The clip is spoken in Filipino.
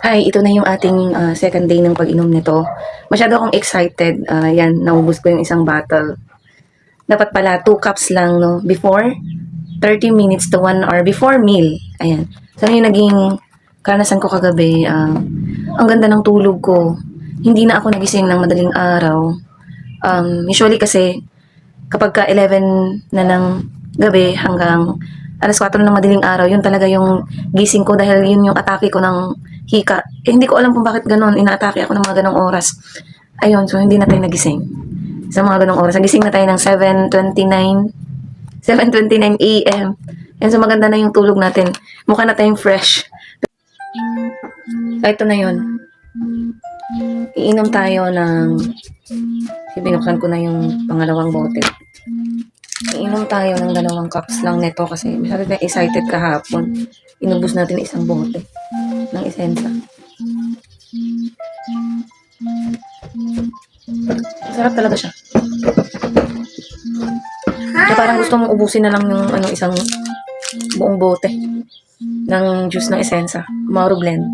Ay, ito na yung ating second day ng pag-inom nito. Masyado akong excited. Yan, naubos ko yung isang bottle. Dapat pala 2 cups lang, no? Before 30 minutes to 1 hour before meal. Ayan. So, yung naging karanasan ko kagabi. Ang ganda ng tulog ko. Hindi na ako nagising ng madaling araw. Usually kasi, kapag ka 11 na ng gabi hanggang alas 4 ng madaling araw, yun talaga yung gising ko dahil yun yung atake ko ng hika. Hindi ko alam kung bakit ganun. Inaatake ako ng mga ganong oras. Ayun, so hindi na tayo nagising. Sa mga ganong oras. Nagising na tayo ng 7:29 a.m. Yan, so maganda na yung tulog natin. Mukha na tayong fresh. So, ito na yun. Iinom tayo ng... Binuksan ko na yung pangalawang bote. Iinom tayo ng 2 cups lang nito kasi masyado tayong excited kahapon. Inubos natin isang bote ng Essensa. Sarap talaga siya. So, parang gusto mong ubusin na lang yung isang buong bote ng juice ng Essensa. Mauro blend.